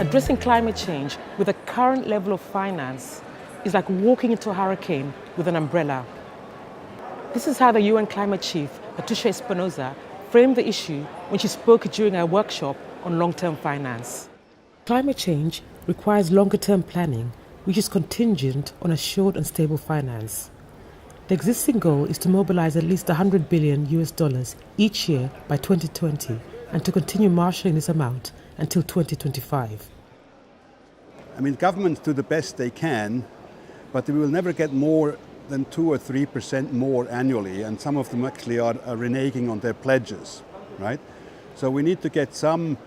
Addressing climate change with the current level of finance is like walking into a hurricane with an umbrella. This is how the UN climate chief, Patricia Espinosa, framed the issue when she spoke during a workshop on long-term finance. Climate change requires longer-term planning, which is contingent on assured and stable finance. The existing goal is to mobilize at least $100 billion each year by 2020 and to continue marshalling this amount until 2025. I mean, governments do the best they can, but they will never get more than 2 or 3% more annually, and some of them actually are reneging on their pledges, right? So we need to get some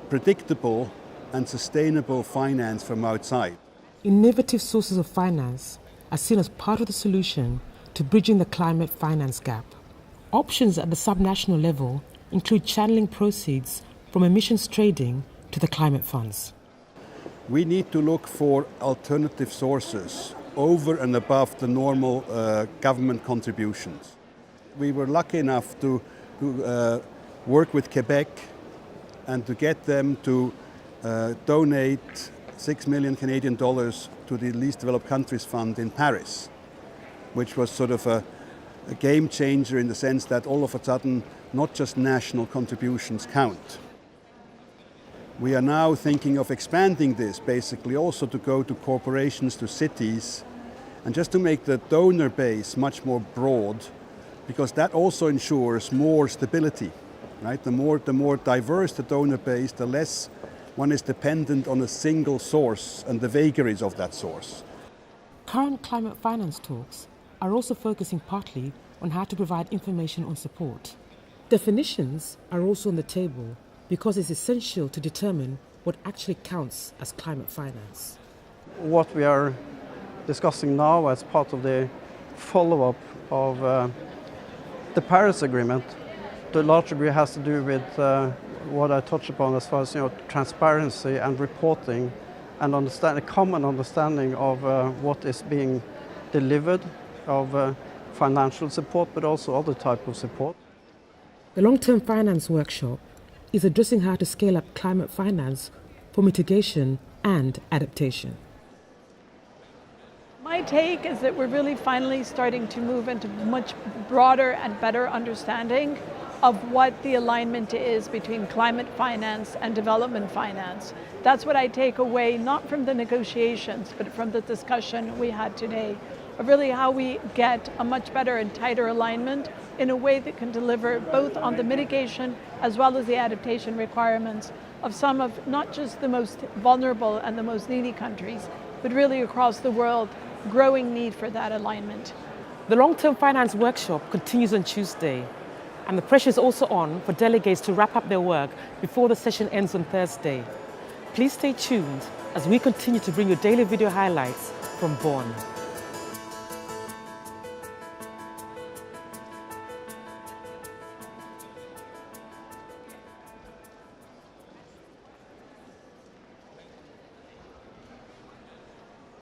predictable and sustainable finance from outside. Innovative sources of finance are seen as part of the solution to bridging the climate finance gap. Options at the subnational level include channeling proceeds from emissions trading to the climate funds. We need to look for alternative sources over and above the normal government contributions. We were lucky enough to work with Quebec and to get them to donate $6 million Canadian to the Least Developed Countries Fund in Paris, which was sort of a game changer in the sense that all of a sudden not just national contributions count. We are now thinking of expanding this basically also to go to corporations, to cities, and just to make the donor base much more broad, because that also ensures more stability, right? The more diverse the donor base, the less one is dependent on a single source and the vagaries of that source. Current climate finance talks are also focusing partly on how to provide information on support. Definitions are also on the table because it's essential to determine what actually counts as climate finance. What we are discussing now as part of the follow-up of the Paris Agreement, to a large degree has to do with what I touched upon as far as transparency and reporting and a common understanding of what is being delivered of financial support, but also other types of support. The long-term finance workshop is addressing how to scale up climate finance for mitigation and adaptation. My take is that we're really finally starting to move into much broader and better understanding of what the alignment is between climate finance and development finance. That's what I take away, not from the negotiations, but from the discussion we had today, of really how we get a much better and tighter alignment in a way that can deliver both on the mitigation as well as the adaptation requirements of some of not just the most vulnerable and the most needy countries, but really across the world, growing need for that alignment. The long-term finance workshop continues on Tuesday, and the pressure is also on for delegates to wrap up their work before the session ends on Thursday. Please stay tuned as we continue to bring you daily video highlights from Bonn.